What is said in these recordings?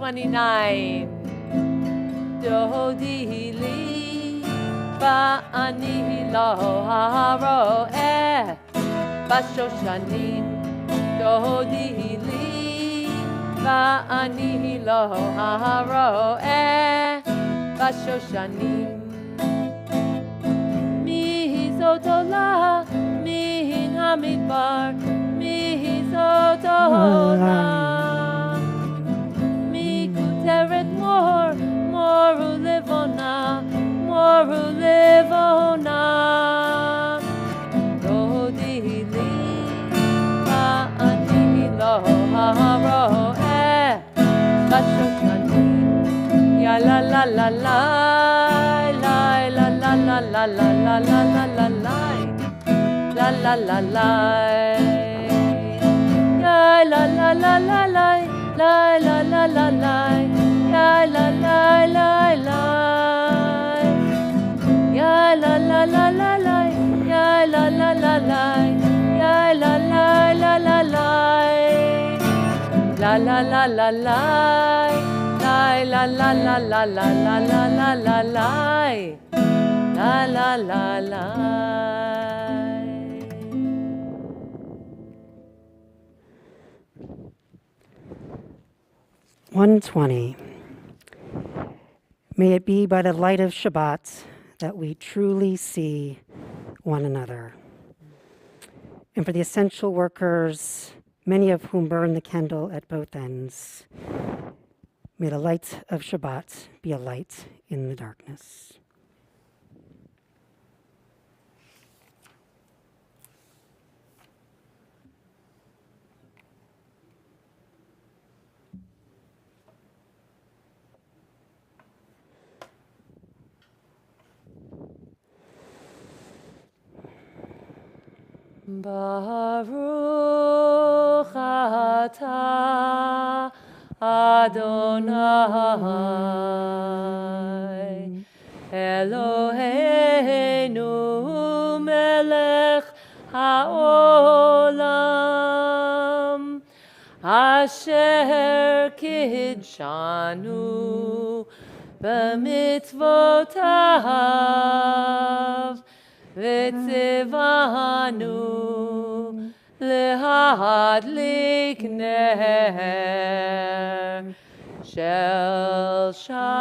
129. Dodi li ba'ani lo haro'eh b'shoshanim. Dodi li ba'ani lo haro'eh b'shoshanim. Mihi zotola min hamidbar, mihi zotola. Teret moru livona, Dodi li ba'ani lo haro'eh b'shoshanim. Ya la la la la la la la la la la la la la la la la la la. Ya la la la la la. La la la la la, ya la la la la, ya la la la la la, ya la la la la, ya la la la la la, la la la la la, la la la la la la la la la la la la. 120. May it be by the light of Shabbat that we truly see one another. And for the essential workers, many of whom burn the candle at both ends, may the light of Shabbat be a light in the darkness. Baruch atah Adonai Eloheinu melech haolam asher kidshanu b'mitzvotav v'tzivanu lehadlik ner shel Shabbat.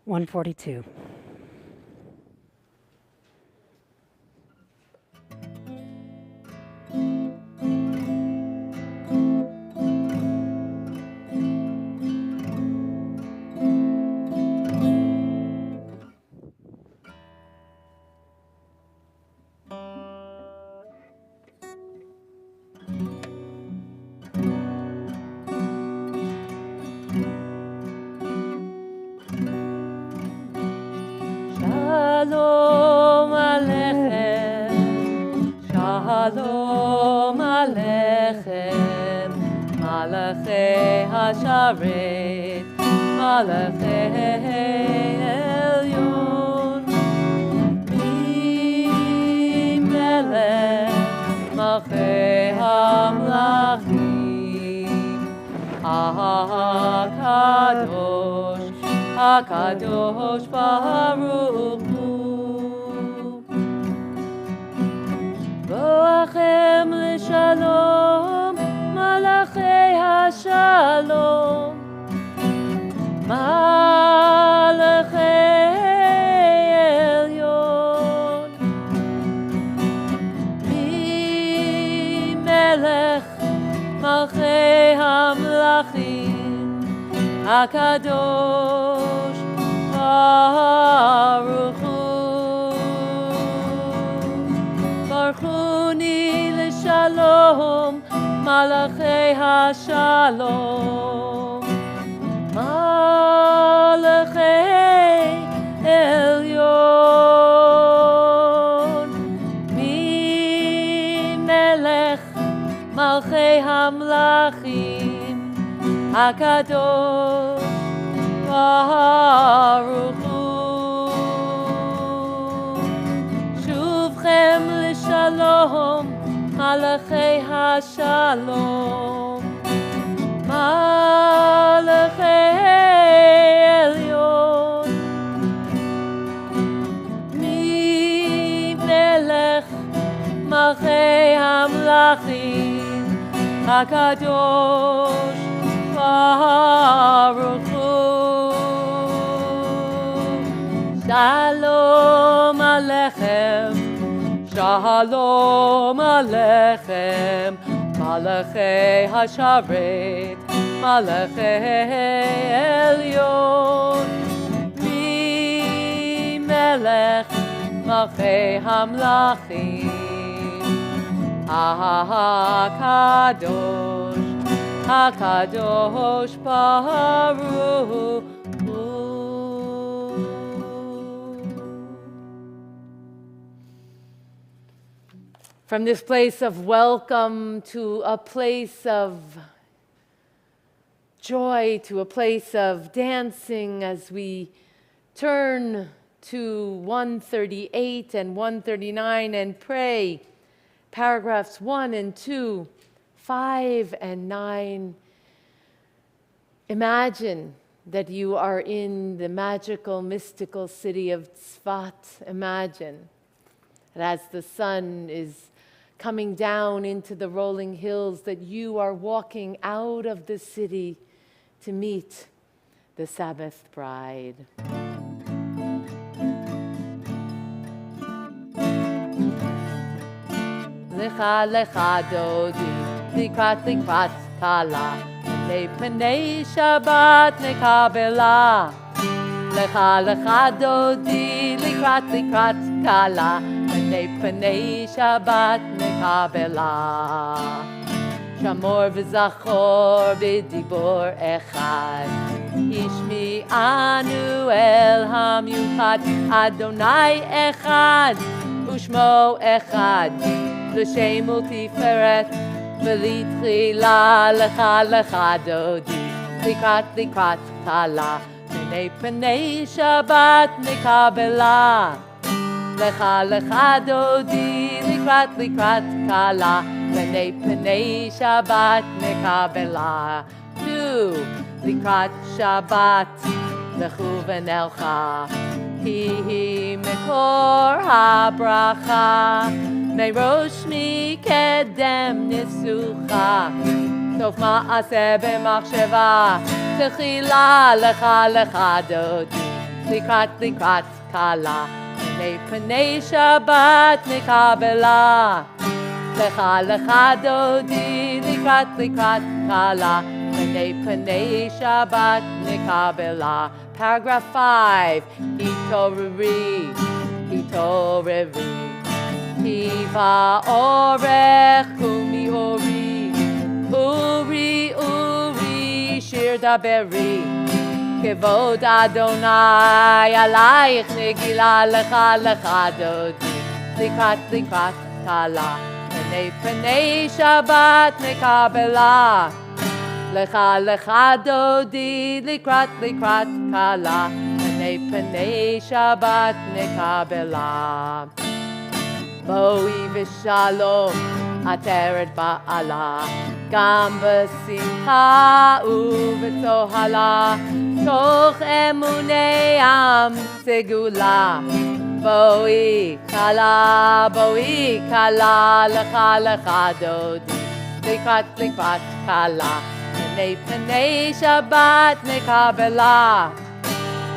$142. Shalom Aleichem, Shalom Aleichem, Malachei Hasharet, Malachei Elyon, Melech Malchei Hamlachim, HaKadosh, HaKadosh Baruch Hu. Boachem l'shalom, Malachei HaShalom, Malachei Elyon, Mi Melech Malchei Hamlachim, HaKadosh Baruch Hu. Baruchuni l'shalom, Malachei HaShalom, Malachei Elyon, Melech Malchei Hamlachim, HaKadosh Baruch Hu. Shuvchem l'shalom, Malachei HaShalom, Malachei Elyon, Melech Malchei Hamlachim, HaKadosh Baruch Hu. Shalom Aleichem, Shalom Aleichem, Malachei HaSharet, Malachei Elyon, Melech Malchei Hamlachim, HaKadosh, HaKadosh Baruch Hu. From this place of welcome to a place of joy, to a place of dancing, as we turn to 138 and 139 and pray paragraphs 1 and 2, 5 and 9. Imagine that you are in the magical, mystical city of Tzfat. Imagine that as the sun is coming down into the rolling hills, that you are walking out of the city to meet the Sabbath bride. Lecha lecha dodi, likrat likrat kala, Panei Shabbat nekabela. Lecha lecha dodi, likrat likrat kala, Panei Shabbat nekabela. Shamor v'zachor b'dibor echad, Ishmi anu el hamyuchad, Adonai echad, Ushmo echad, L'shem u'tiferet, V'litchila lecha lecha dodi, Likrat likrat kala, Panei Shabbat nekabela. Lecha lecha dodi, likrat likrat kala, Panei Shabbat nekabela. 2. Likrat Shabbat, lechu v'nelcha, Hi mekor habracha, Merosh mikedem nisucha, Sof ma'aseh b'machsheva, Techila lecha lecha dodi, Likrat likrat kala, Panei Shabbat nekabela. Lecha lecha dodi, likrat likrat kala, Panei Shabbat nekabela. Paragraph 5. Hitoreri, hitoreri, Hiva orech kumi uri, uri uri shir daberi. Kevod Adonai alayich negila lecha lecha dodi, Likrat likrat kala, Panei Shabbat nekabela. Lecha lecha dodi, likrat likrat kala, Panei Shabbat nekabela. Boi v'shalom, ateret ba'ala, Gam b'simcha u'v'tohala, Toch emunei am segula. Boi kala, lecha lecha dodi, Likrat likrat kala, Panei Shabbat nekabela.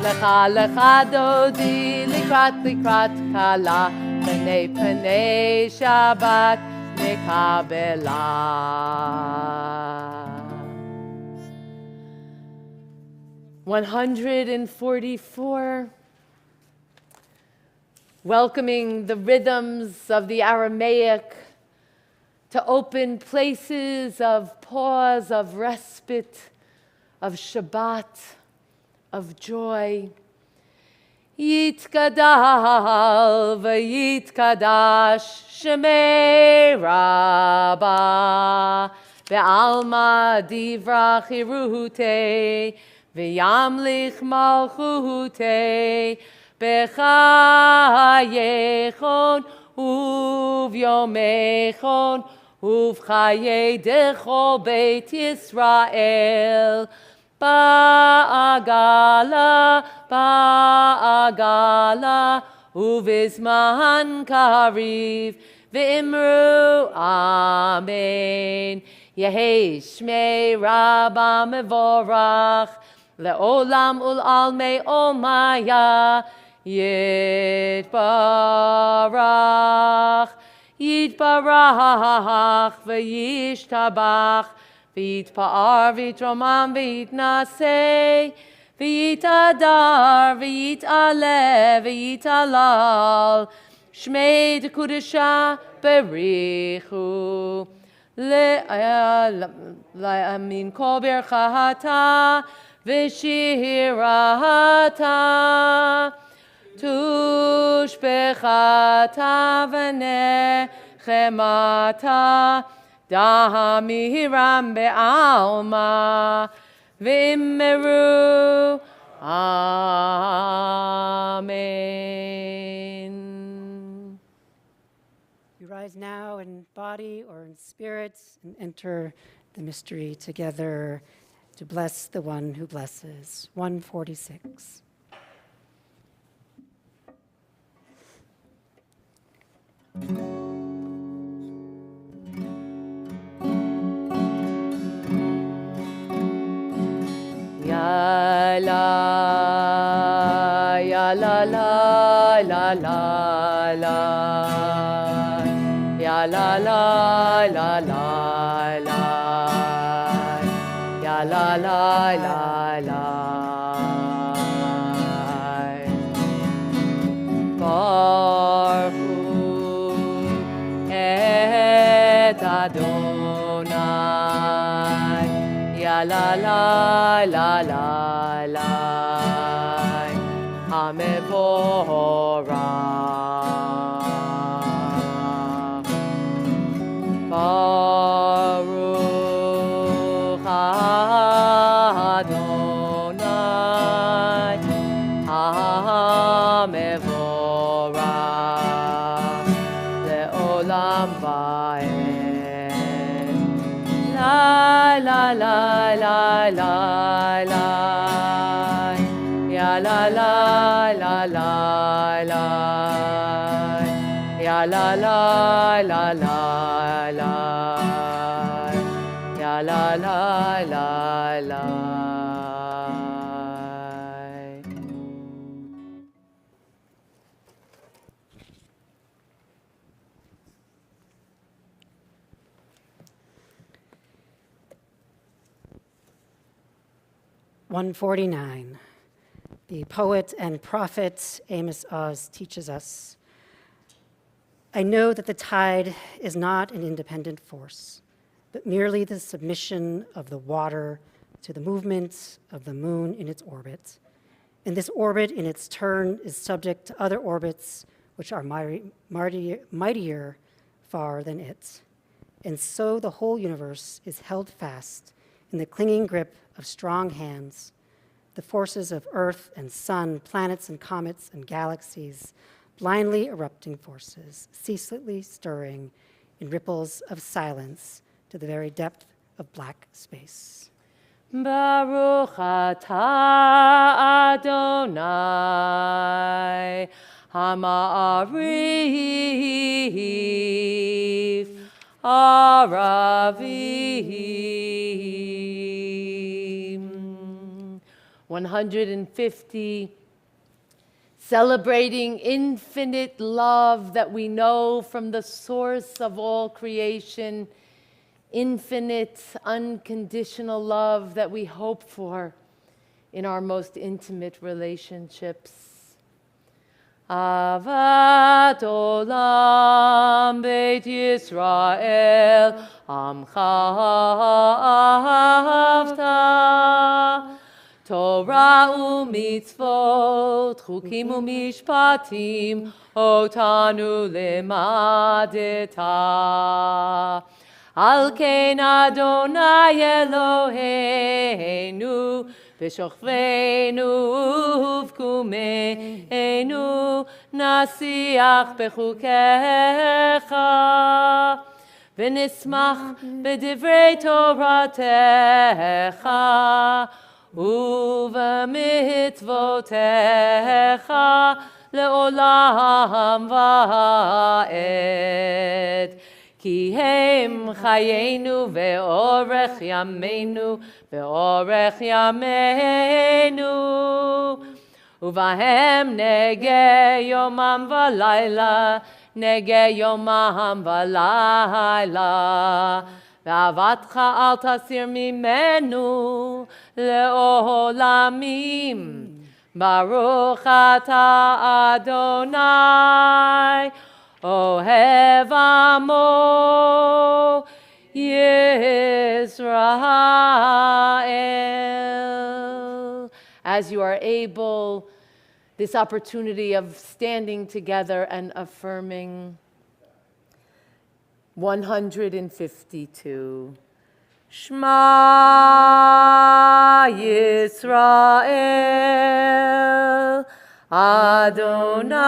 Lecha lecha dodi, likrat likrat kala, Panei Shabbat nekabela. 144. Welcoming the rhythms of the Aramaic to open places of pause, of respite, of Shabbat, of joy. Yitkadal v'yitkadash shemei Rabbah ve'alma divra chirute ve'yamlich malchute b'chayechon uvyomechon uvchaye dechol beit Yisrael ba'agala, ba'agala, uvizman kariv, v'imru amen. Yehei shmei Rabba mevorach, le'olam ul'almei omaya, yitbarach, yitbarach, v'yishtabach, V'yitpa'ar v'yitromam v'yitnaseh v'yitadar v'yit'aleh v'yitalal Shmei d'kudesha berichu le'amin kol berchata v'shirata tushbechata v'nechemata Dahamiram be'alma v'immeru. Amen. You rise now in body or in spirit and enter the mystery together to bless the one who blesses. 146. Ya la, ya la la, la la la, ya la la, la la la, ya la la, la la. Baruch et Adonai. Ya la la la la la Hamevorach Baruch Adonai Hamevorach Le'olam va'ed La la la la la la ya la la la la la ya la la la la la ya la la la la. (149). The poet and prophet Amos Oz teaches us, I know that the tide is not an independent force, but merely the submission of the water to the movement of the moon in its orbit. And this orbit in its turn is subject to other orbits which are mightier far than it. And so the whole universe is held fast in the clinging grip of strong hands, the forces of earth and sun, planets and comets and galaxies, blindly erupting forces, ceaselessly stirring in ripples of silence to the very depth of black space. Baruch atah Adonai Ha'ma'arif Aravim. 150. Celebrating infinite love that we know from the source of all creation, infinite, unconditional love that we hope for in our most intimate relationships. Avat olam Beit Yisrael Amcha ahavta Torah u'mitzvot chukim u'mishpatim otanu limadeta Al ken Adonai Eloheinu v'shochveinu uvkumeinu nasiach bechukecha v'nismach b'divrei Toratecha ובמצוותיך לעולם ועד. כי הם חיינו ואורך ימינו ואורך ימינו ובהם נגה יומם ולילה נגה יומם ולילה ואהבתך אל תסיר ממנו לעולמים. ברוך אתה אדוני אוהב עמו Yisrael. As you are able, this opportunity of standing together and affirming 152. Shema Yisrael, Adonai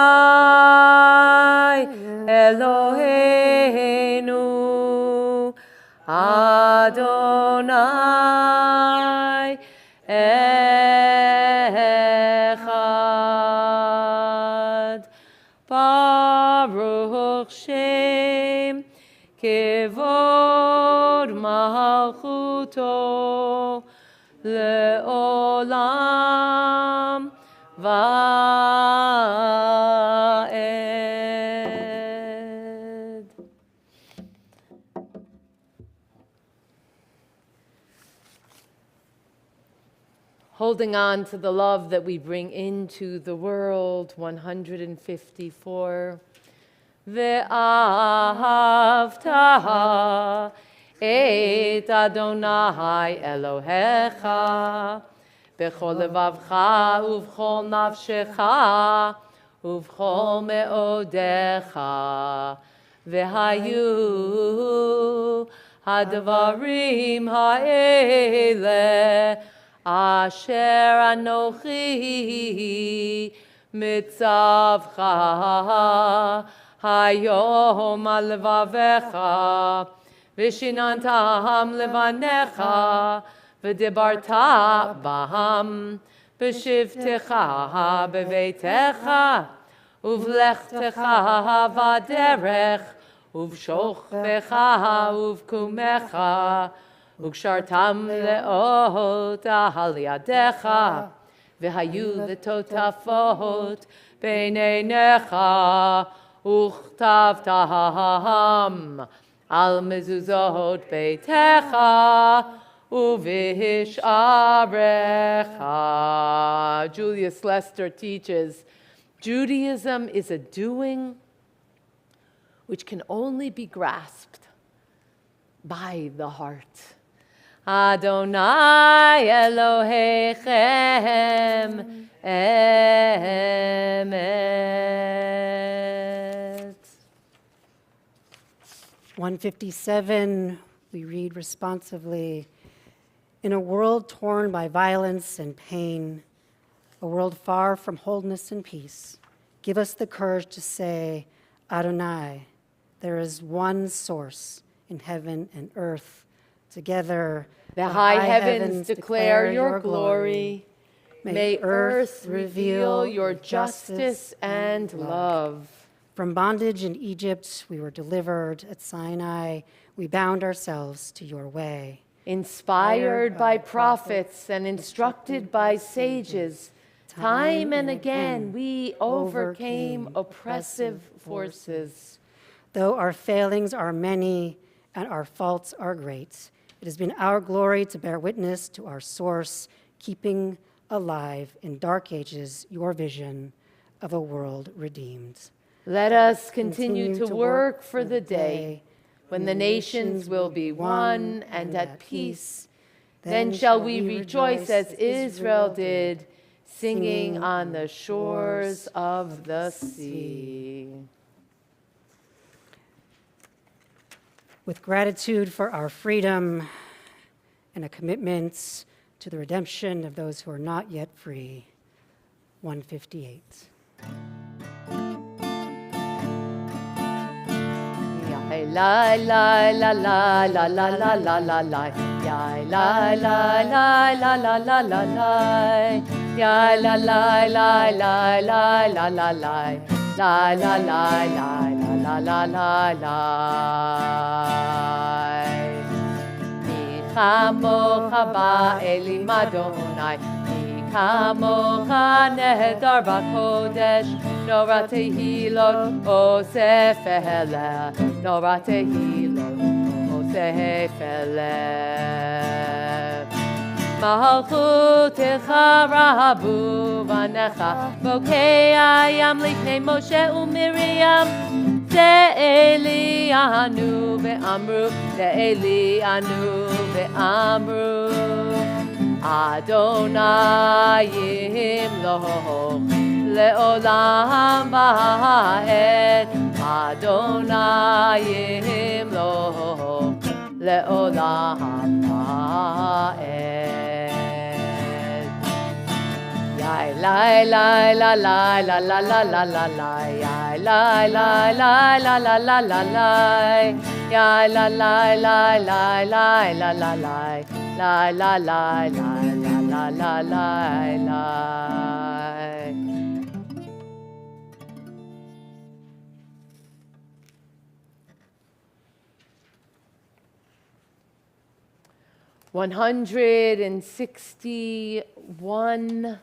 Eloheinu, Adonai Echad. Baruch Shem Kevod Malchuto Le'olam Va'ed. Holding on to the love that we bring into the world, 154. ואהבת את אדוני אלוהיך בכל לבבך ובכל נפשך ובכל מאודיך והיו הדברים האלה אשר אנוכי מצווך היום על לבביך ושיננתם לבניך ודיברת בהם בשבתך בביתך ובלכתך בדרך ובשוכבך ובקומך וקשרתם לאות על ידיך והיו לטוטפות בין עיניך וכתבתם על מזוזות ביתך ובשעריך. Julius Lester teaches, Judaism is a doing which can only be grasped by the heart. Adonai Elohechem Emet. 157, we read responsively, in a world torn by violence and pain, a world far from wholeness and peace, give us the courage to say, Adonai, there is one source in heaven and earth. Together, the high heavens declare your glory. May earth reveal your justice and love. From bondage in Egypt, we were delivered. At Sinai, we bound ourselves to your way. Inspired by prophets and instructed by sages, time and again we overcame oppressive forces. Though our failings are many and our faults are great, it has been our glory to bear witness to our source, keeping alive in dark ages your vision of a world redeemed. Let us continue to work for the day when the nations will be one and at peace. Then shall we rejoice as Israel did, singing on the shores of the sea. With gratitude for our freedom and a commitment to the redemption of those who are not yet free. 158. La la la la la la la la la la, ya la la la la la la la la, ya la la la la la la la la, la la la la la la la la. Mi chamocha ba'elim Adonai, mi kamocha nehedar b'kodesh. Nora tehilot osefele, Nora tehilot osefele. Malchutecha rahabu vanecha, bokei ayam lifnei Moshe uMiriam. Ze'eli anu ve'amru, ze'eli anu ve'amru. Adonai yimloch le'olam ba'ed, Adonai yimloch le'olam ba'ed. Yai lai lai la la la la la la la la, yai lai lai lai la la la la la, yai lai lai lai lai lai la la la, lai la la la la la la. 161,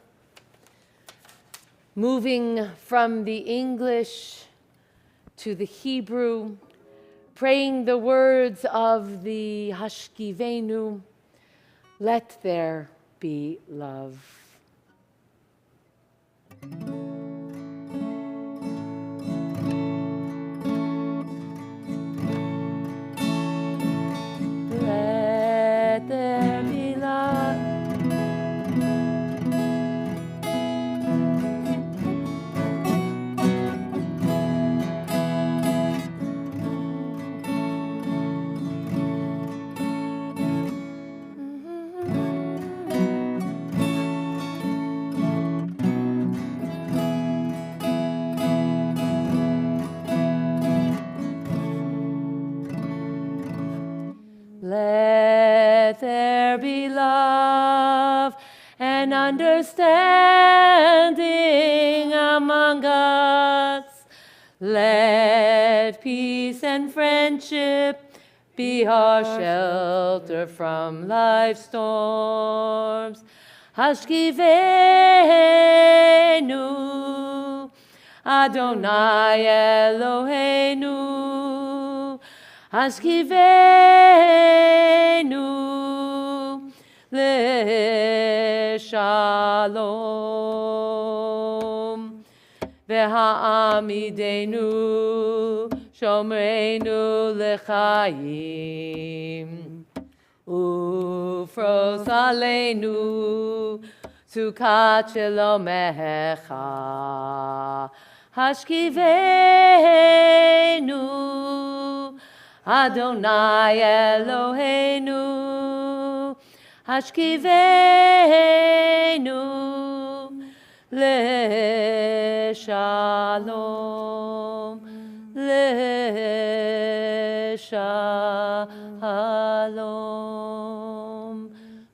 moving from the English to the Hebrew, praying the words of the Hashkivenu, let there be love. Let there be love. Let there be love and understanding among us. Let peace and friendship be our shelter from life's storms. Hashkivenu, Adonai Eloheinu. Hashkivenu le'shalom ve'ha'amidenu shomreinu le'chaim ufros aleinu sukat shelomecha Hashkivenu Adonai Eloheinu, Hashkivenu le'shalom, le'shalom.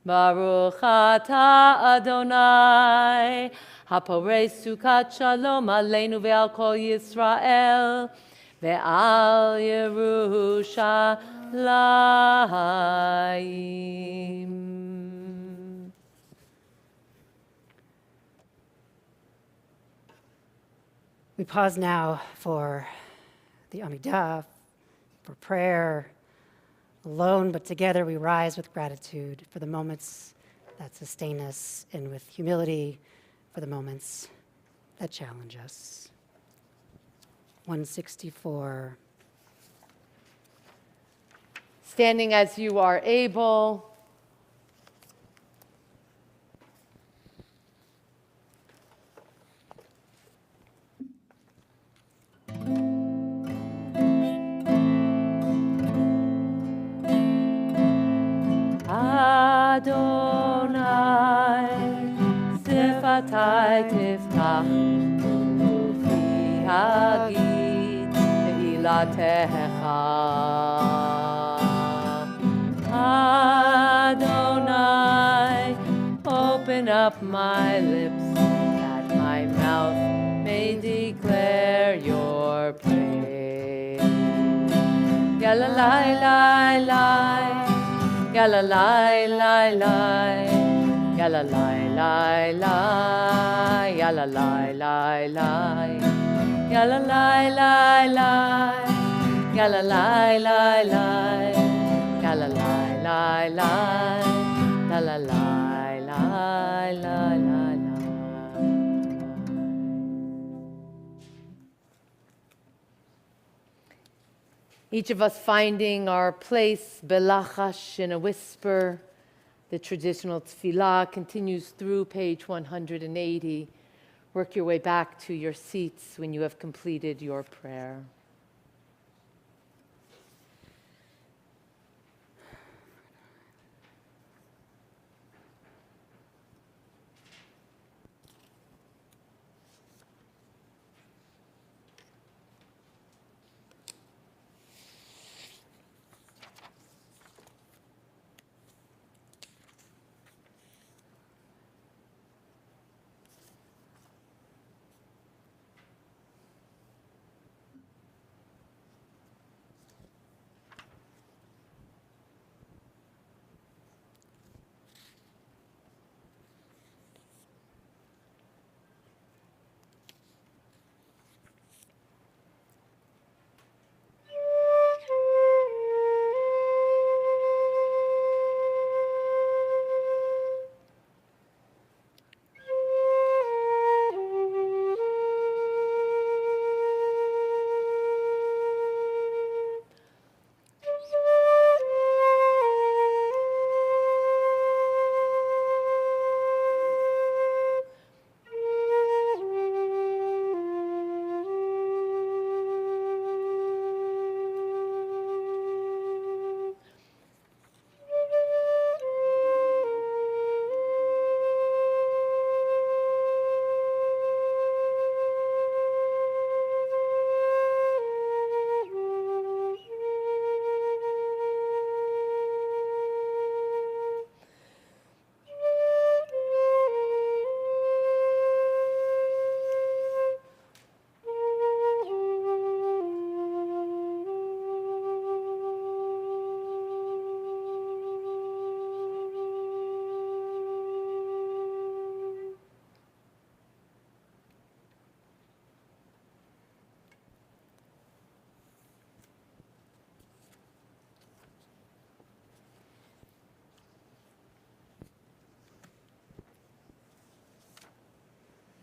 Baruch atah Adonai, haporei sukat shalom aleinu ve'al kol Yisrael, ve'al Yerushalayim. We pause now for the Amidah, for prayer. Alone but together we rise with gratitude for the moments that sustain us, and with humility for the moments that challenge us. 164. Standing as you are able. Adonai, sifatai tiftach, ufi hagid tehilatecha. Adonai, open up my lips, that my mouth may declare your praise. Yalla lai lai lai. Yalla lai lai lai, yalla lai lai lai, yalla lai lai lai, yalla lai lai lai, yalla lai lai lai, yalla lai lai lai, yalla lai lai lai lai. Each of us finding our place, belachash, in a whisper. The traditional tefillah continues through page 180. Work your way back to your seats when you have completed your prayer.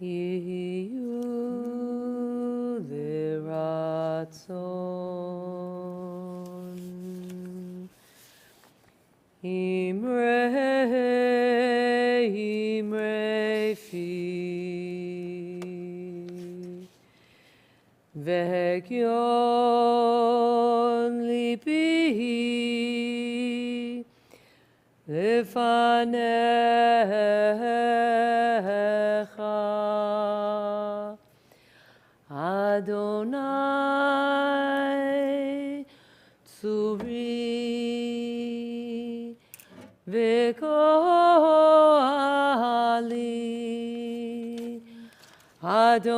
Yiyu liratzon imre fi vehegyon libi lefanecha Adonai tzuri v'koali Adonai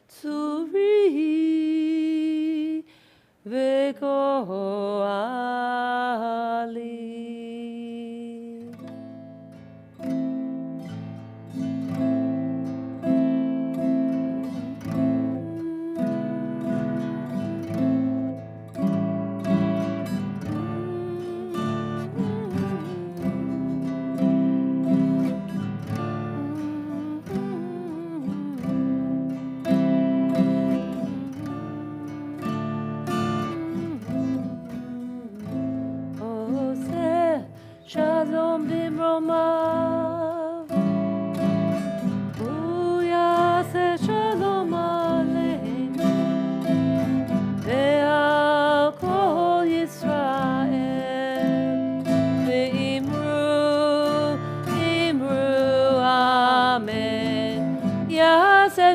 tzuri v'koali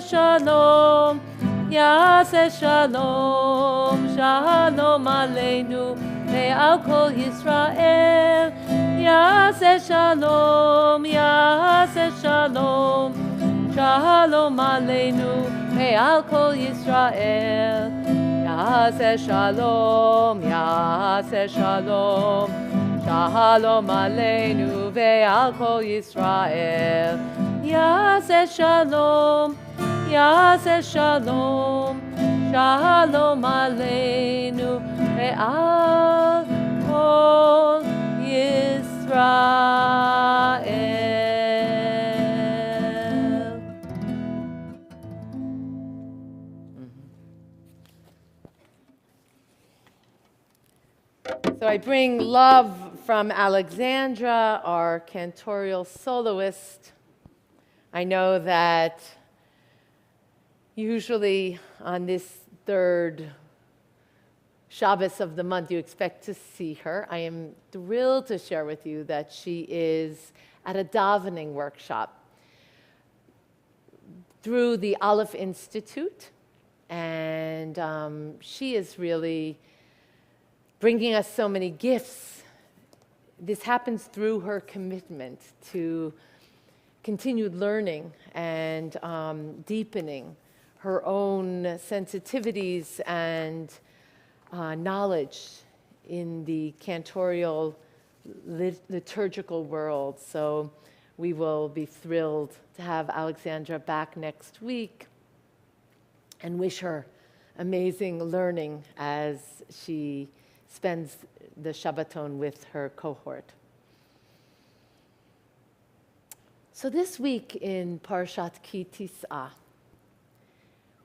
shalom, Yaseh shalom, shalom aleinu, ve'al kol Yisrael. Yaseh shalom, Yaseh shalom, shalom aleinu, ve'al kol Yisrael. Yaseh shalom, Yaseh shalom, shalom aleinu, ve'al kol Yisrael. Yaseh shalom, Yaseh shalom, shalom aleinu, ve'al kol Yisrael. So I bring love from Alexandra, our cantorial soloist. I know that usually on this third Shabbos of the month, you expect to see her. I am thrilled to share with you that she is at a davening workshop through the Aleph Institute, and she is really bringing us so many gifts. This happens through her commitment to continued learning and deepening her own sensitivities and knowledge in the cantorial liturgical world. So we will be thrilled to have Alexandra back next week and wish her amazing learning as she spends the Shabbaton with her cohort. So this week in Parshat Ki Tis'ah,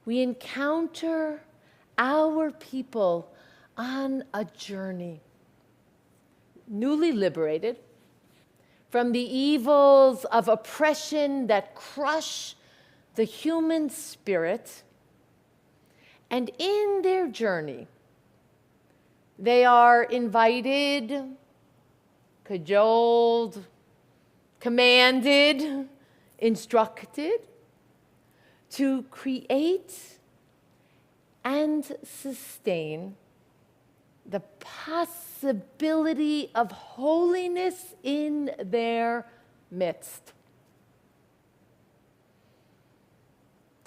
we encounter our people on a journey, newly liberated from the evils of oppression that crush the human spirit. And in their journey, they are invited, cajoled, commanded, instructed to create and sustain the possibility of holiness in their midst.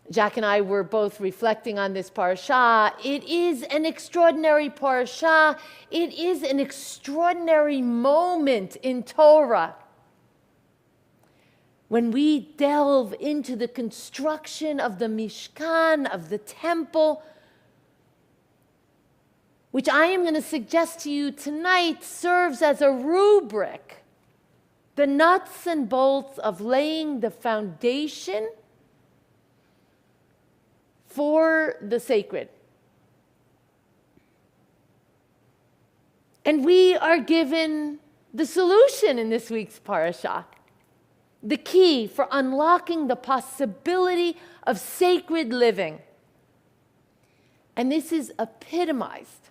Jack and I were both reflecting on this parasha. It is an extraordinary parasha. It is an extraordinary moment in Torah. When we delve into the construction of the Mishkan, of the temple, which I am going to suggest to you tonight serves as a rubric, the nuts and bolts of laying the foundation for the sacred. And we are given the solution in this week's parasha, the key for unlocking the possibility of sacred living. And this is epitomized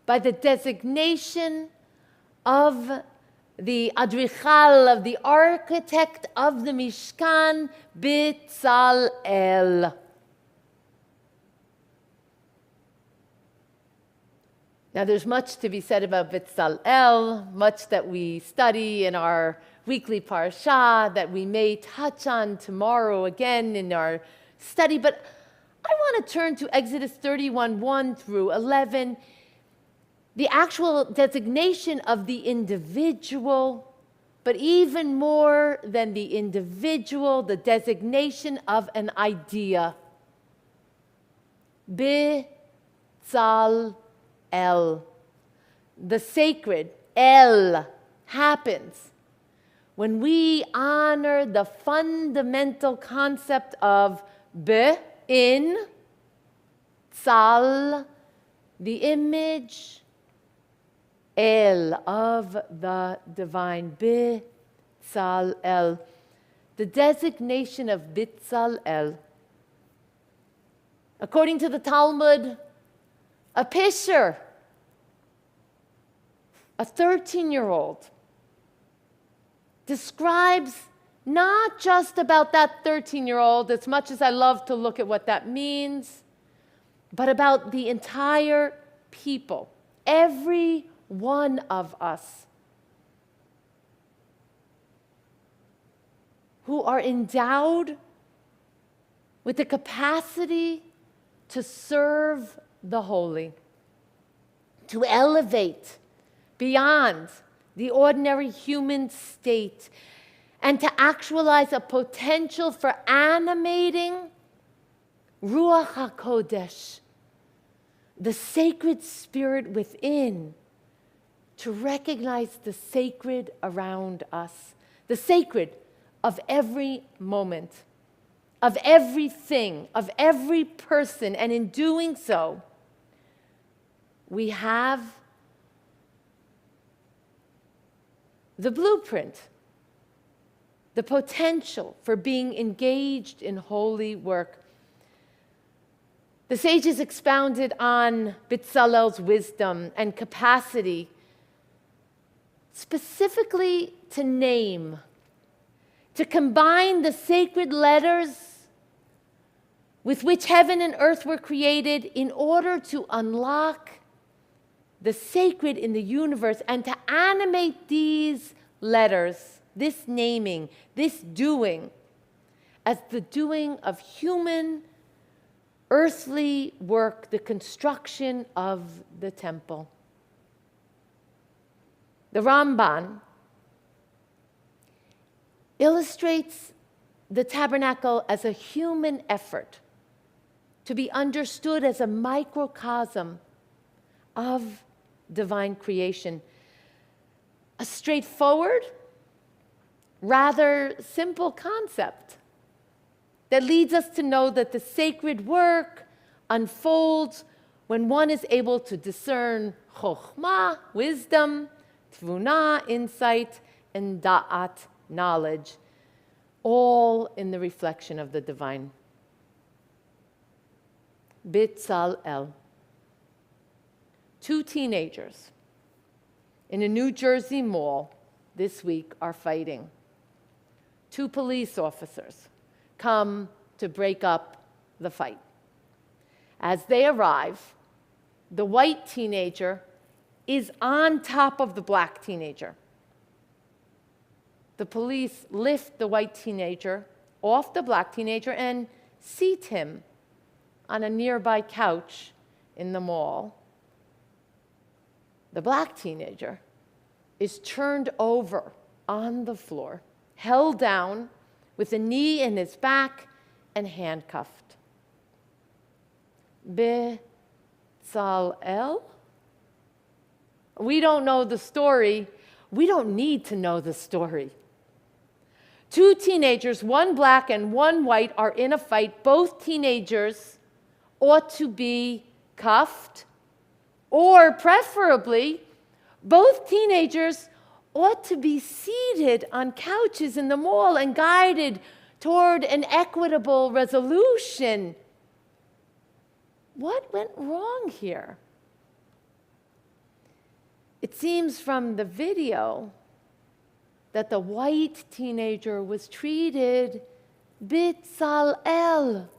by the designation of the adrichal, of the architect of the Mishkan, B'Tzalel. Now, there's much to be said about B'Tzalel, much that we study in our weekly parsha that we may touch on tomorrow again in our study. But I want to turn to Exodus 31:1 through 11, the actual designation of the individual, but even more than the individual, the designation of an idea. B'Tzalel. The sacred, El, happens when we honor the fundamental concept of Be, in, Tzal, the image, El, of the divine, B'Tzalel. The designation of B'Tzalel, according to the Talmud, a pisher, a 13-year-old, describes not just about that 13-year-old, as much as I love to look at what that means, but about the entire people, every one of us who are endowed with the capacity to serve the holy, to elevate beyond the ordinary human state, and to actualize a potential for animating Ruach HaKodesh, the sacred spirit within, to recognize the sacred around us, the sacred of every moment, of everything, of every person. And in doing so, we have the blueprint, the potential for being engaged in holy work. The sages expounded on Bezalel's wisdom and capacity, specifically to name, to combine the sacred letters with which heaven and earth were created in order to unlock the sacred in the universe, and to animate these letters, this naming, this doing, as the doing of human, earthly work, the construction of the temple. The Ramban illustrates the tabernacle as a human effort to be understood as a microcosm of divine creation. A straightforward, rather simple concept that leads us to know that the sacred work unfolds when one is able to discern chokhmah, wisdom, tvunah, insight, and da'at, knowledge, all in the reflection of the divine. Bezalel. 2 teenagers in a New Jersey mall this week are fighting. 2 police officers come to break up the fight. As they arrive, the white teenager is on top of the black teenager. The police lift the white teenager off the black teenager and seat him on a nearby couch in the mall. The black teenager is turned over on the floor, held down with a knee in his back and handcuffed. Bezalel? We don't know the story. We don't need to know the story. 2 teenagers, one black and one white, are in a fight. Both teenagers ought to be cuffed, or preferably, both teenagers ought to be seated on couches in the mall and guided toward an equitable resolution. What went wrong here? It seems from the video that the white teenager was treated Bezalel.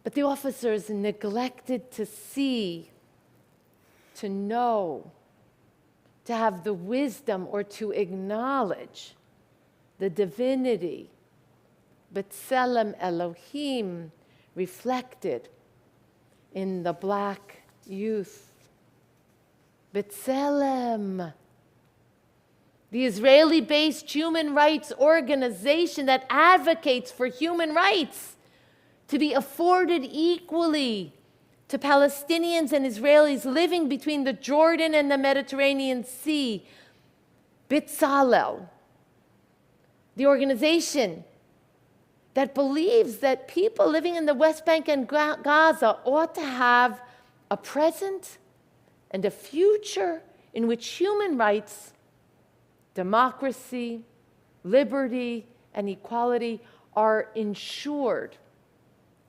But the officers neglected to see, to know, to have the wisdom or to acknowledge the divinity, B'Tselem Elohim, reflected in the black youth. B'Tselem, the Israeli-based human rights organization that advocates for human rights to be afforded equally to Palestinians and Israelis living between the Jordan and the Mediterranean Sea. Bezalel, the organization that believes that people living in the West Bank and Gaza ought to have a present and a future in which human rights, democracy, liberty, and equality are ensured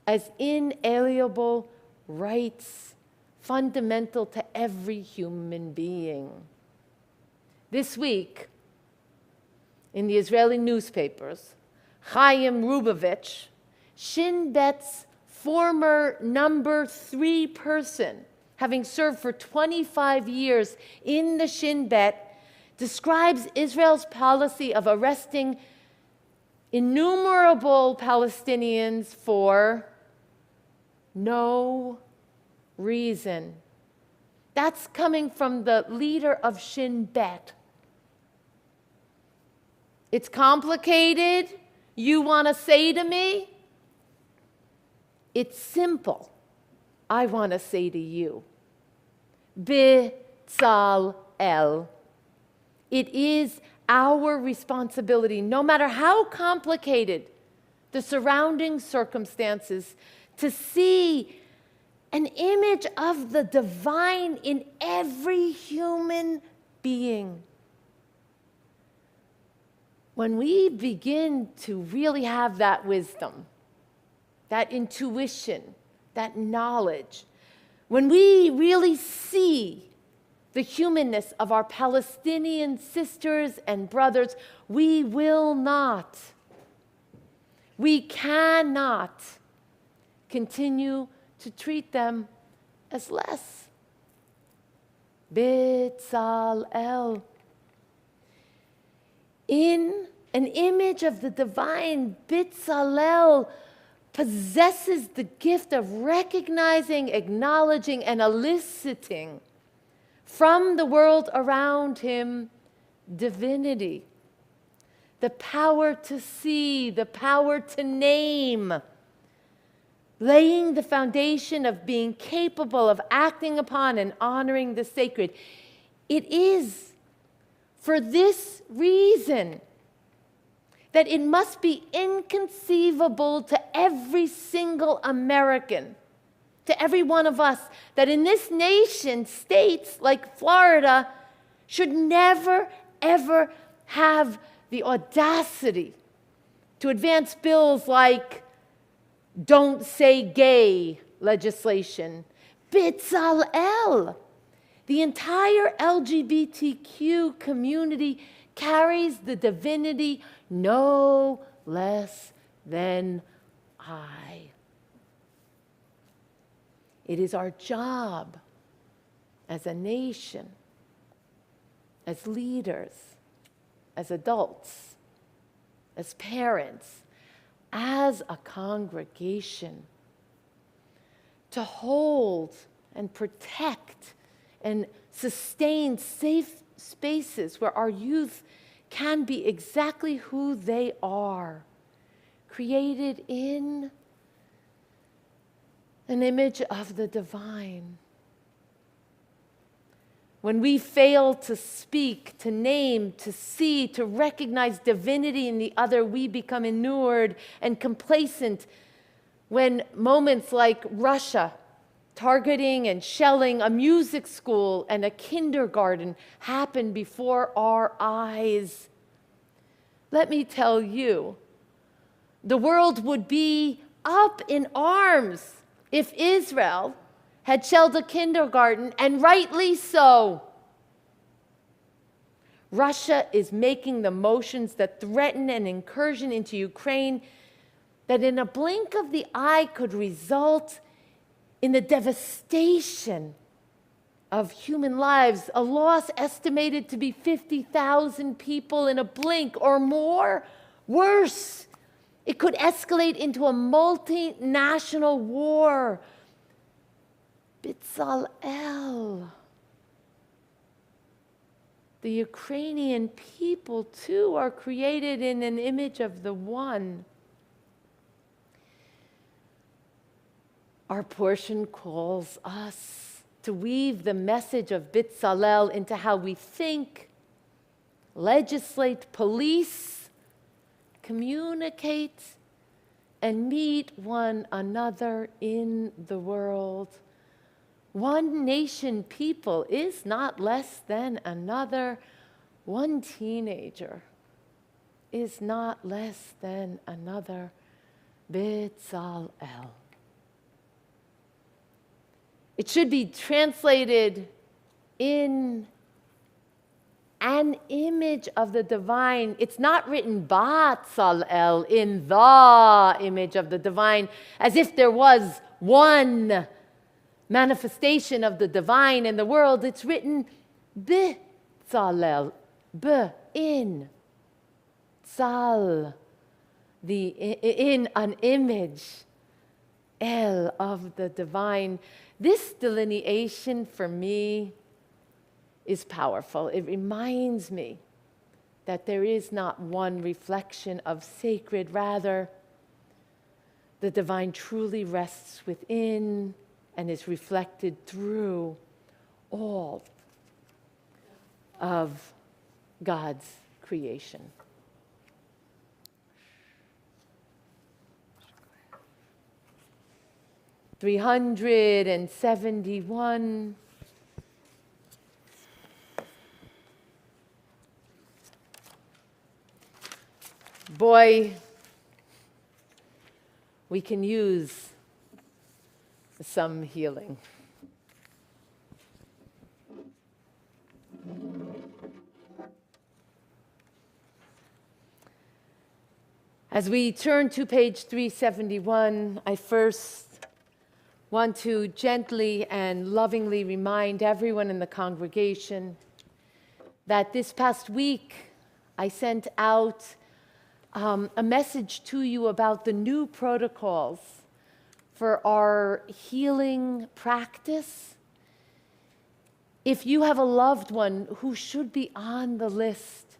as inalienable rights fundamental to every human being. This week, in the Israeli newspapers, Chaim Rubovich, Shin Bet's former number 3 person, having served for 25 years in the Shin Bet, describes Israel's policy of arresting innumerable Palestinians for no reason. That's coming from the leader of Shin Bet. It's complicated, you want to say to me? It's simple, I want to say to you. B'tzalel. It is our responsibility, no matter how complicated the surrounding circumstances, to see an image of the divine in every human being. When we begin to really have that wisdom, that intuition, that knowledge, when we really see the humanness of our Palestinian sisters and brothers, we will not, we cannot continue to treat them as less. B'tzalel. In an image of the divine, B'tzalel possesses the gift of recognizing, acknowledging, and eliciting from the world around him divinity, the power to see, the power to name, laying the foundation of being capable of acting upon and honoring the sacred. It is for this reason that it must be inconceivable to every single American, to every one of us, that in this nation, states like Florida should never, ever have the audacity to advance bills like "Don't Say Gay" legislation. B'tzalel. The entire LGBTQ community carries the divinity no less than I. It is our job as a nation, as leaders, as adults, as parents, as a congregation, to hold and protect and sustain safe spaces where our youth can be exactly who they are, created in an image of the divine. When we fail to speak, to name, to see, to recognize divinity in the other, we become inured and complacent. When moments like Russia targeting and shelling a music school and a kindergarten happen before our eyes, let me tell you, the world would be up in arms if Israel had shelled a kindergarten, and rightly so. Russia is making the motions that threaten an incursion into Ukraine that in a blink of the eye could result in the devastation of human lives, a loss estimated to be 50,000 people in a blink or more. Worse, it could escalate into a multinational war. B'tzalel. The Ukrainian people, too, are created in an image of the One. Our portion calls us to weave the message of B'tzalel into how we think, legislate, police, communicate, and meet one another in the world. One nation people is not less than another. One teenager is not less than another. B'tzalel. It should be translated in an image of the divine. It's not written Batzalel, in the image of the divine, as if there was one manifestation of the divine in the world. It's written B'Tzalel, in Tzal, in an image, El, of the divine. This delineation for me is powerful. It reminds me that there is not one reflection of sacred. Rather, the divine truly rests within and is reflected through all of God's creation. (371). Boy, we can use some healing. As we turn to page 371, I first want to gently and lovingly remind everyone in the congregation that this past week I sent out a message to you about the new protocols for our healing practice. If you have a loved one who should be on the list,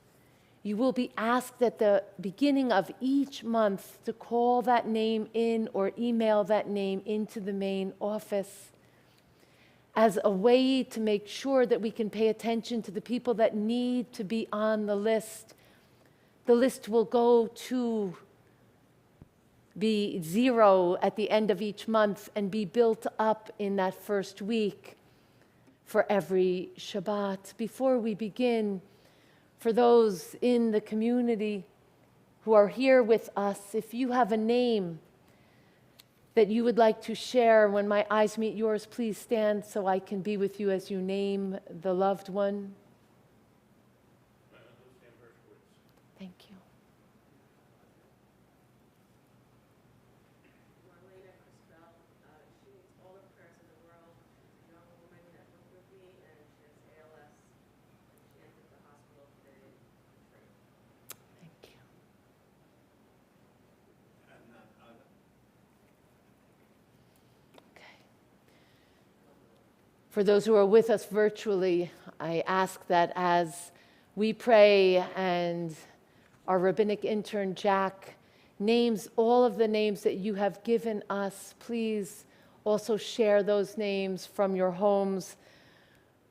you will be asked at the beginning of each month to call that name in or email that name into the main office as a way to make sure that we can pay attention to the people that need to be on the list. The list will go to be 0 at the end of each month and be built up in that first week for every Shabbat. Before we begin, for those in the community who are here with us, if you have a name that you would like to share when my eyes meet yours, please stand so I can be with you as you name the loved one. Thank you. For those who are with us virtually, I ask that as we pray and our rabbinic intern, Jack, names all of the names that you have given us, please also share those names from your homes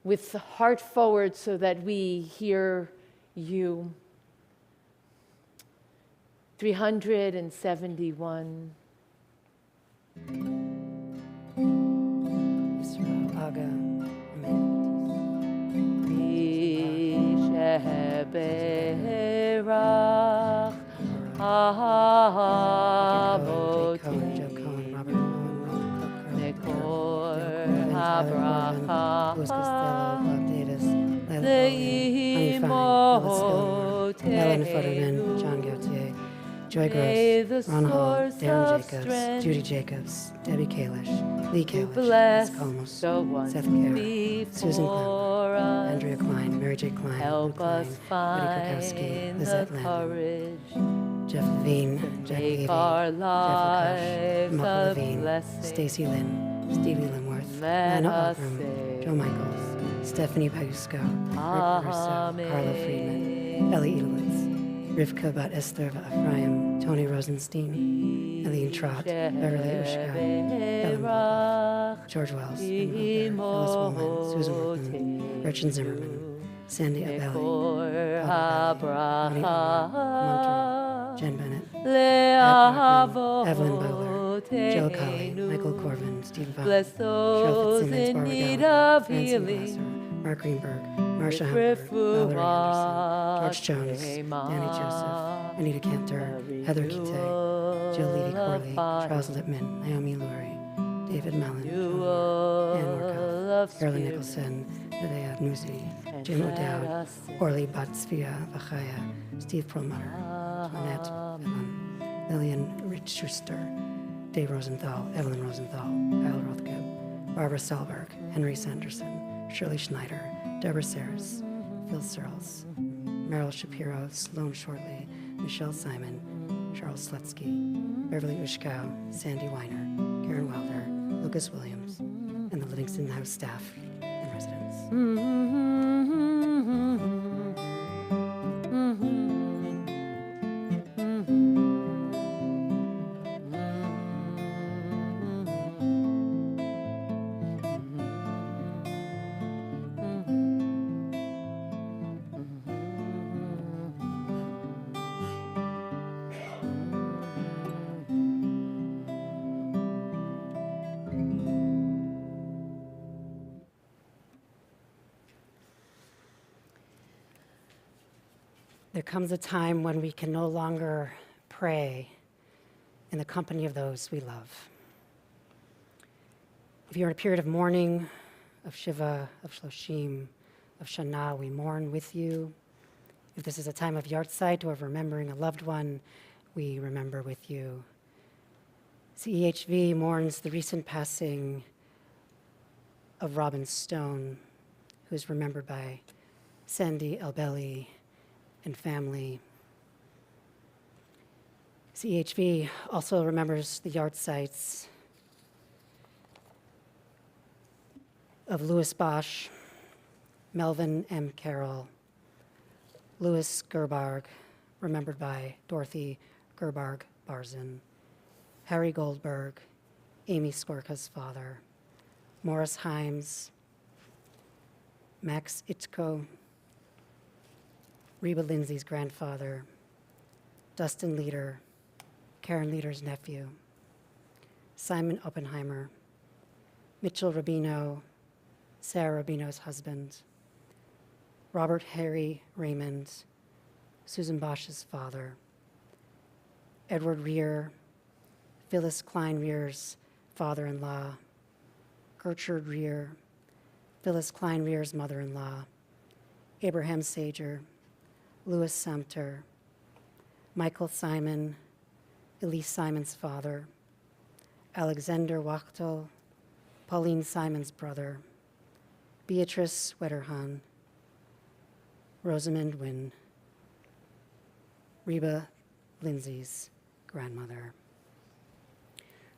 with the heart forward so that we hear you. 371. Berach Avoti Nekor Habracha Leimotenu John Gautier, Joy Gross, Ron Hall, Darren Jacobs, Judy Jacobs, Debbie Kalish, Lee Kalish, Liz Colmos, Seth Kara, Susan Clem, Andrea Klein, Mary J. Klein, Luke Klein, Woody Krakowski, Lizette Landon, Jeff Levine, Jack Levy, Jeff Lukash, Mark Levine, Stacy Lynn, Stevie Linworth, Lana Offram, Joe Michaels, Stephanie Pagusco, Rick Russo, Carla Friedman, Ellie Edelitz, Rivka Bat Esther Ephraim, Tony Rosenstein, Eileen Trott, Beverly Ushka, Ellen Wolkoff, George Wells, Phyllis Woolman, Susan Workman, Gretchen Zimmerman, Sandy Abelli, Bonnie Munter, Jen Bennett, Pat Brockman, Evelyn Bowler, Joe Colley, Michael Corvin, Steve Vaughn, Charlotte Fitzsimmons, Barbara Gallagher, Nancy Lasser, Mark Greenberg, Marsha Hamburg, Valerie Anderson, George Jones, Danny Joseph, Anita Cantor, Heather Kite, Jill Levy Corley, Charles Lippman, Naomi Lurie, David Mellon, Ann Morkoff, Carolyn Nicholson, Nevaeh Nuzi, Jim O'Dowd, Orly Batsvia Vachaya, Steve Perlmutter, Toinette Evan, Lillian Rich Schuster, Dave Rosenthal, Evelyn Rosenthal, Kyle Rothkeb, Barbara Selberg, Henry Sanderson, Shirley Schneider, Deborah Sayers, Phil Searles, Meryl Shapiro, Sloan Shortley, Michelle Simon, Charles Slutsky, Beverly Ushkow, Sandy Weiner, Karen Wilder, Lucas Williams, and the Livingston House staff and residents. There comes a time when we can no longer pray in the company of those we love. If you're in a period of mourning, of Shiva, of Shloshim, of Shana, we mourn with you. If this is a time of Yartzeit or of remembering a loved one, we remember with you. CEHV mourns the recent passing of Robin Stone, who is remembered by Sandy Elbelli and family. CEHV also remembers the Yartzeits of Louis Bosch, Melvin M. Carroll, Louis Gerbarg, remembered by Dorothy Gerbarg Barzin, Harry Goldberg, Amy Skorka's father, Morris Himes, Max Itzko, Reba Lindsay's grandfather, Dustin Leader, Karen Leader's nephew, Simon Oppenheimer, Mitchell Rubino, Sarah Rubino's husband, Robert Harry Raymond, Susan Bosch's father, Edward Rear, Phyllis Klein Rear's father-in-law, Gertrude Rear, Phyllis Klein Rear's mother-in-law, Abraham Sager, Louis Sumter, Michael Simon, Elise Simon's father, Alexander Wachtel, Pauline Simon's brother, Beatrice Wetterhahn, Rosamond Wynn, Reba Lindsay's grandmother.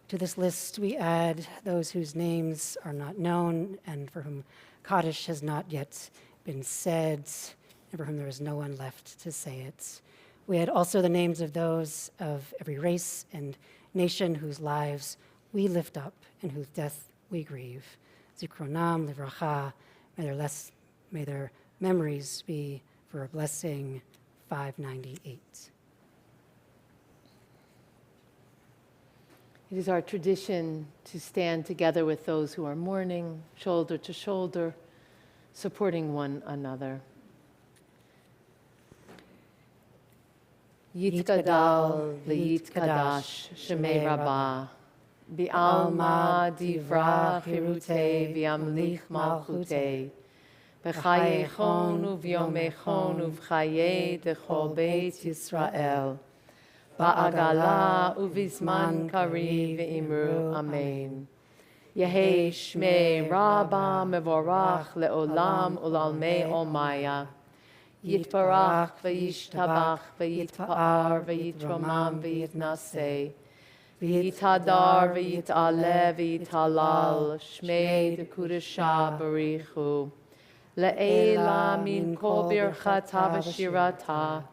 To this list, we add those whose names are not known and for whom Kaddish has not yet been said, and for whom there is no one left to say it. We add also the names of those of every race and nation whose lives we lift up and whose death we grieve. Zikronam livracha, may their memories be for a blessing. 598. It is our tradition to stand together with those who are mourning, shoulder to shoulder, supporting one another. Yitkadal v'yitkadash shemei rabbah, bi'alma divra chirutei v'yamlich malchutei, b'chayechon u'v'yomechon u'v'chayei d'chol beit Yisrael, ba'agala u'v'zman kari v'imru amen. Yehei shmei rabbah mevorach le'olam u'lalmei olmaya, Yitbarach v'yishtabach v'yitpa'ar v'yitromam v'yitnaseh, v'yitadar v'yit'aleh v'yit'halal, shmei d'kudashah barichu, le'ela min kol birchata v'shirata,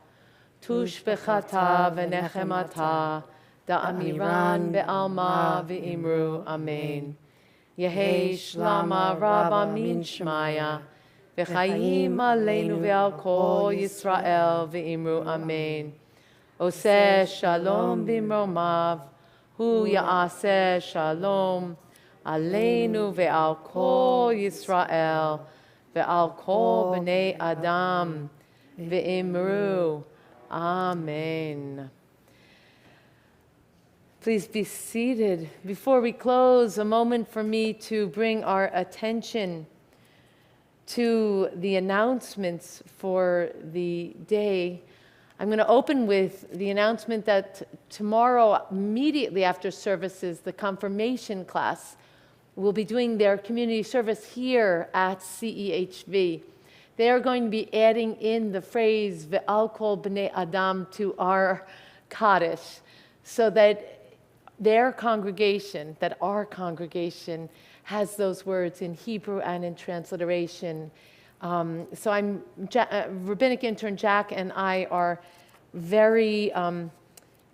tush v'chata v'nechemata, da'amiran be'alma v'imru amen. Yehei shlama rabba min shmaya, V'chayim aleinu ve'al kol Yisrael v'imru amen. Oseh shalom b'mromav, hu ya'aseh shalom, aleinu ve'al kol Yisrael, ve'al kol b'nei Adam, v'imru amen. Please be seated. Before we close, a moment for me to bring our attention to the announcements for the day. I'm going to open with the announcement that tomorrow, immediately after services, the confirmation class will be doing their community service here at CEHV. They are going to be adding in the phrase Ve'al kol b'nei Adam to our Kaddish, so that our congregation has those words in Hebrew and in transliteration. So Rabbinic intern Jack and I are very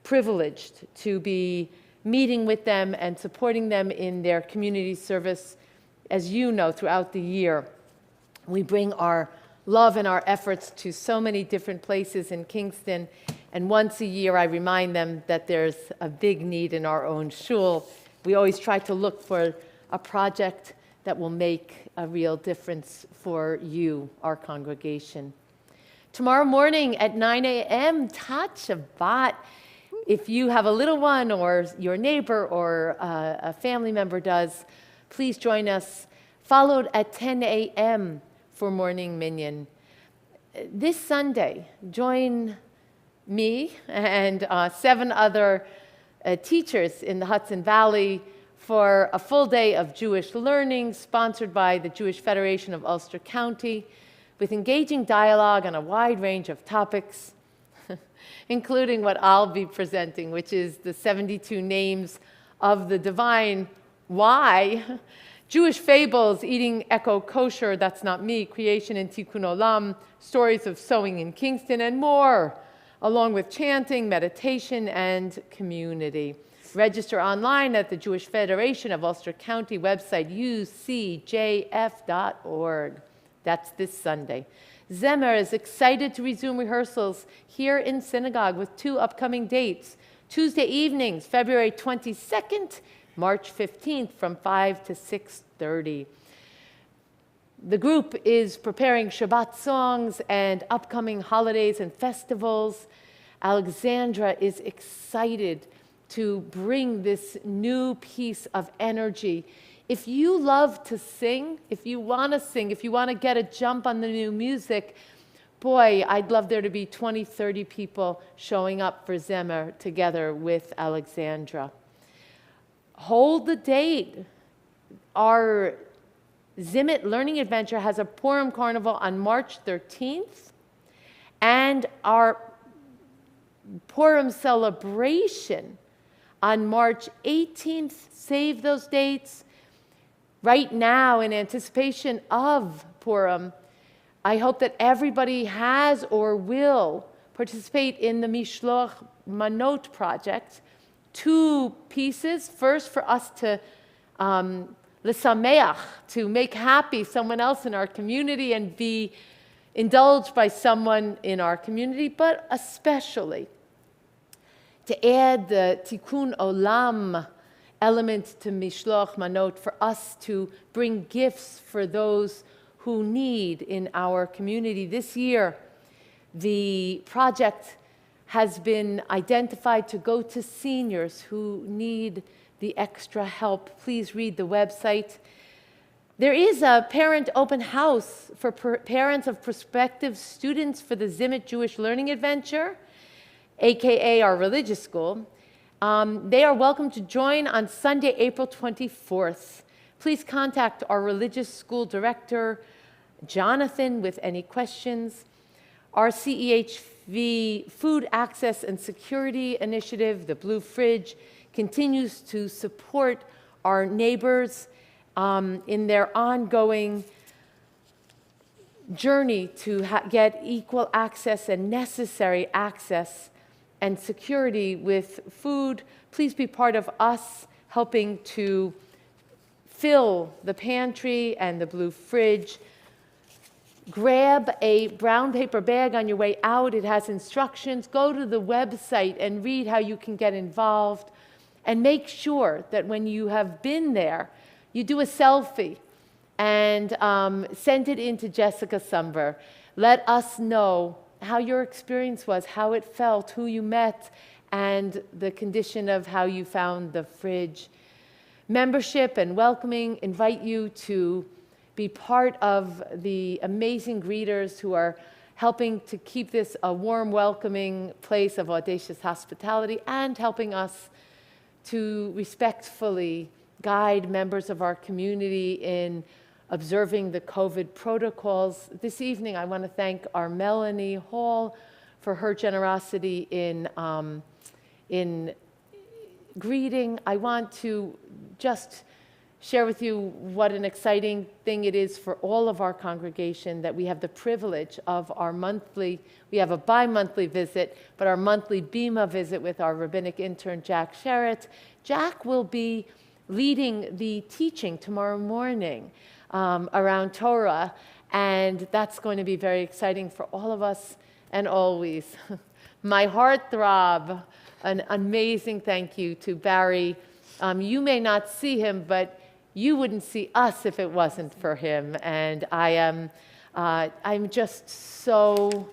privileged to be meeting with them and supporting them in their community service. As you know, throughout the year, we bring our love and our efforts to so many different places in Kingston. And once a year, I remind them that there's a big need in our own shul. We always try to look for a project that will make a real difference for you, our congregation. Tomorrow morning at 9 a.m., Tat Shabbat. If you have a little one or your neighbor or a family member does, please join us. Followed at 10 a.m. for morning minyan. This Sunday, join me and 7 other teachers in the Hudson Valley for a full day of Jewish learning sponsored by the Jewish Federation of Ulster County, with engaging dialogue on a wide range of topics, including what I'll be presenting, which is the 72 names of the divine. Why? Jewish fables, eating eco-kosher, that's not me, creation in Tikkun Olam, stories of sewing in Kingston, and more, along with chanting, meditation, and community. Register online at the Jewish Federation of Ulster County website, ucjf.org. That's this Sunday. Zemer is excited to resume rehearsals here in synagogue with 2 upcoming dates. Tuesday evenings, February 22nd, March 15th from 5 to 6:30. The group is preparing Shabbat songs and upcoming holidays and festivals. Alexandra is excited to bring this new piece of energy. If you love to sing, if you want to get a jump on the new music, boy, I'd love there to be 20, 30 people showing up for Zemer together with Alexandra. Hold the date. Our Zimit Learning Adventure has a Purim Carnival on March 13th, and our Purim celebration on March 18th. Save those dates. Right now, in anticipation of Purim, I hope that everybody has or will participate in the Mishloach Manot project. 2 pieces. First, for us to l'sameach, to make happy someone else in our community and be indulged by someone in our community, but especially to add the Tikkun Olam element to Mishloach Manot, for us to bring gifts for those who need in our community. This year, the project has been identified to go to seniors who need the extra help. Please read the website. There is a parent open house for parents of prospective students for the Zimit Jewish Learning Adventure, aka our religious school. They are welcome to join on Sunday, April 24th. Please contact our religious school director, Jonathan, with any questions. Our CEHV Food Access and Security Initiative, the Blue Fridge, continues to support our neighbors in their ongoing journey to get equal access and necessary access and security with food. Please be part of us helping to fill the pantry and the Blue Fridge. Grab a brown paper bag on your way out. It has instructions. Go to the website and read how you can get involved. And make sure that when you have been there, you do a selfie and send it in to Jessica Sumber. Let us know how your experience was, how it felt, who you met, and the condition of how you found the fridge. Membership and welcoming invite you to be part of the amazing greeters who are helping to keep this a warm, welcoming place of audacious hospitality and helping us to respectfully guide members of our community in observing the COVID protocols. This evening, I want to thank our Melanie Hall for her generosity in greeting. I want to just share with you what an exciting thing it is for all of our congregation that we have the privilege of our monthly, we have a bi-monthly visit, but our monthly Bima visit with our rabbinic intern, Jack Sherritt. Jack will be leading the teaching tomorrow morning around Torah, and that's going to be very exciting for all of us and always. My heart throb, an amazing thank you to Barry. You may not see him, but you wouldn't see us if it wasn't for him. And I'm just so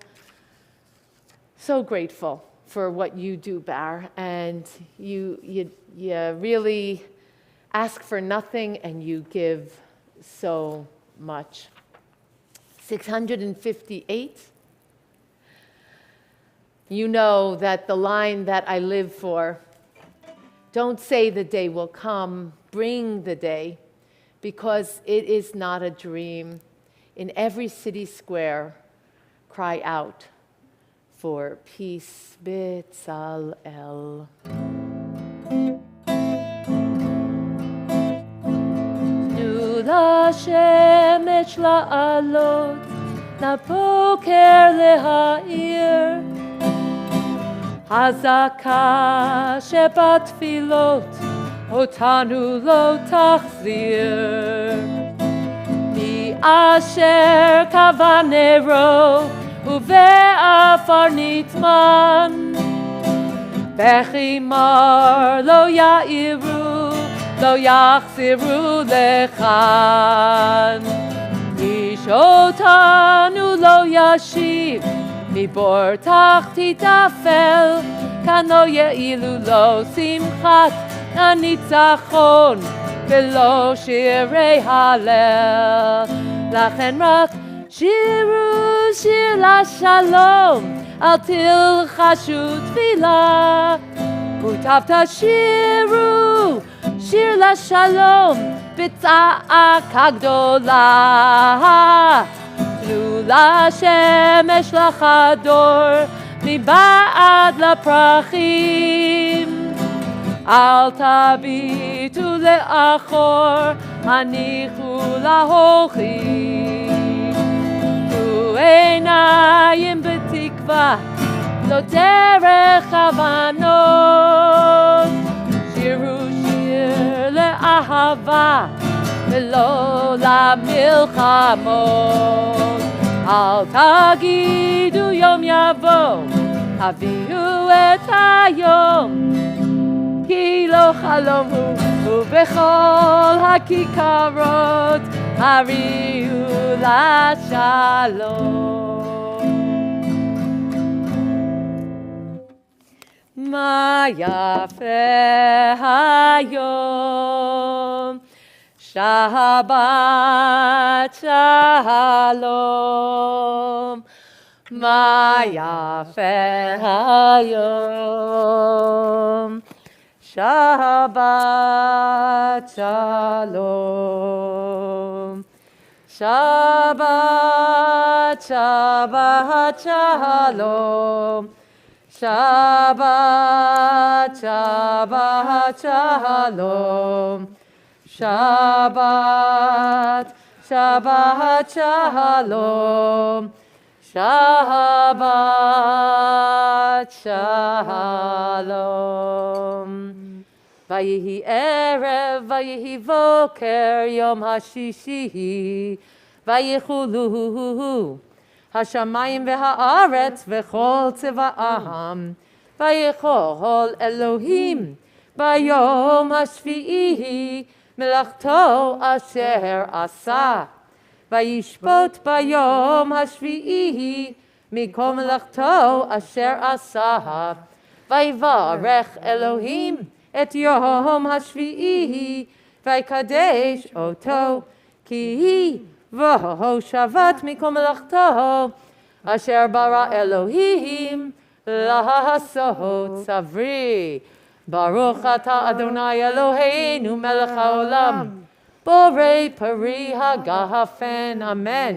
grateful for what you do, Bar. And you really ask for nothing and you give so much. 658. You know that the line that I live for, don't say the day will come, bring the day, because it is not a dream. In every city square, cry out for peace, B'Tzalel. תנו לשמש לעלות, לבוקר להאיר, הזעקה שבתפילות אותנו לא תחזיר. מי אשר קבע נרו ובעפר נטמן, בכי מר לא יאירו, לא יחזירו לכאן. איש אותנו לא ישיב, מבור תחתית אפל, כאן לא יעילו לו שמחת הניצחון ולא שירי הלל. לכן רק שירו שיר לשלום, אל תלחשו תפילה. מוטב תשירו שיר לשלום בצעקה גדולה. תנו לשמש לחדור מבעד לפרחים, אל תביטו לאחור, הניחו להולכים. תנו עיניים בתקווה, לא דרך הבנות, שירו שיר לאהבה ולא למלחמות. אל תגידו יום יבוא, הביאו את היום, כי לא חלום הוא, ובכל הכיכרות הריעו לשלום. מה יפה היום, שבת שלום. מה יפה היום, שבת שלום. שבת, שבת שלום. שבת, שבת שלום. שבת, שבת שלום. שבת שלום. ויהי ערב ויהי בוקר יום השישי, ויחולו השמיים והארץ וכל צבאם, ויכל אלוהים ביום השביעי מלאכתו אשר עשה, וישפוט ביום השביעי מכל מלאכתו אשר עשה, ויברך אלוהים את יום השביעי, ויקדש אותו, כי בו שבת מכל מלאכתו, אשר ברא אלוהים לעשות. סברי. ברוך אתה אדוני אלוהינו מלך העולם, בורא פרי הגפן. אמן.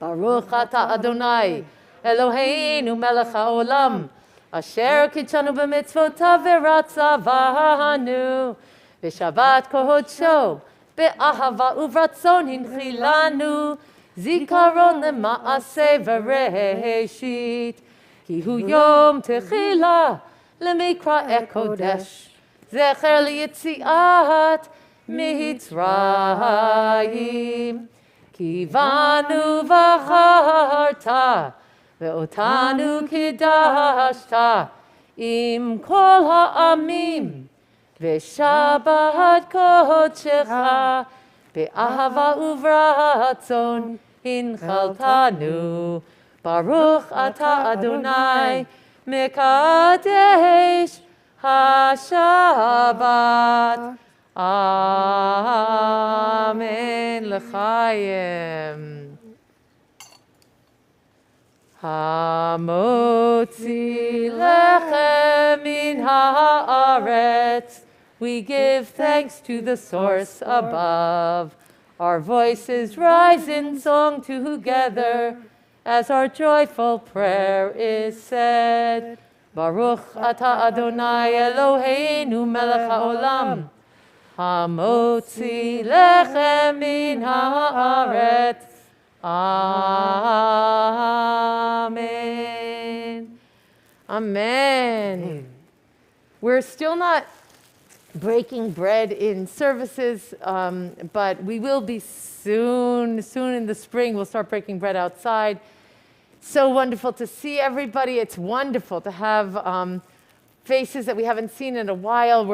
ברוך אתה אדוני אלוהינו מלך העולם, אשר קידשנו במצוותיו ורצה בנו, בשבת קודשו באהבה וברצון הנחילנו, זיכרון למעשה וראשית, כי הוא יום תחילה למקראי קודש, זכר ליציאת מצרים. כי בנו בחרת ואותנו קידשת עם כל העמים, ושבת קודשך באהבה וברצון הנחלתנו. ברוך אתה אדוני מקדש השבת. אמן. לחיים. המוציא לחם מן הארץ, we give thanks to the source above. Our voices rise in song together as our joyful prayer is said. Baruch atah Adonai Eloheinu melech haolam, hamotzi lechem min haaretz. Amen. Amen. We're still not breaking bread in services, but we will be soon. Soon in the spring, we'll start breaking bread outside. So wonderful to see everybody. It's wonderful to have faces that we haven't seen in a while.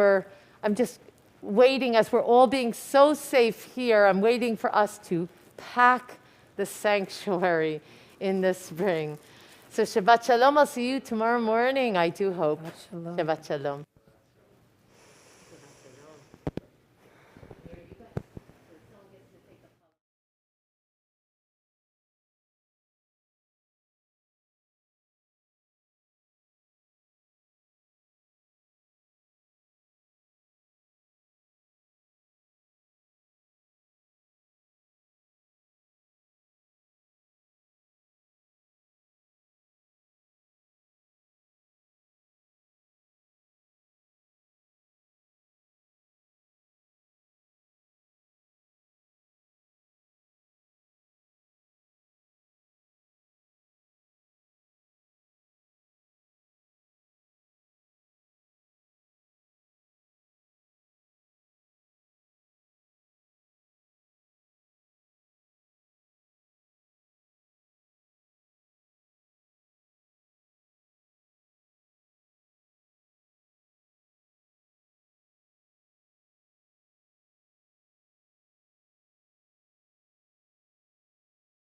I'm just waiting, as we're all being so safe here, I'm waiting for us to pack the sanctuary in the spring. So Shabbat Shalom. I'll see you tomorrow morning, I do hope. Shabbat shalom. Shabbat Shalom.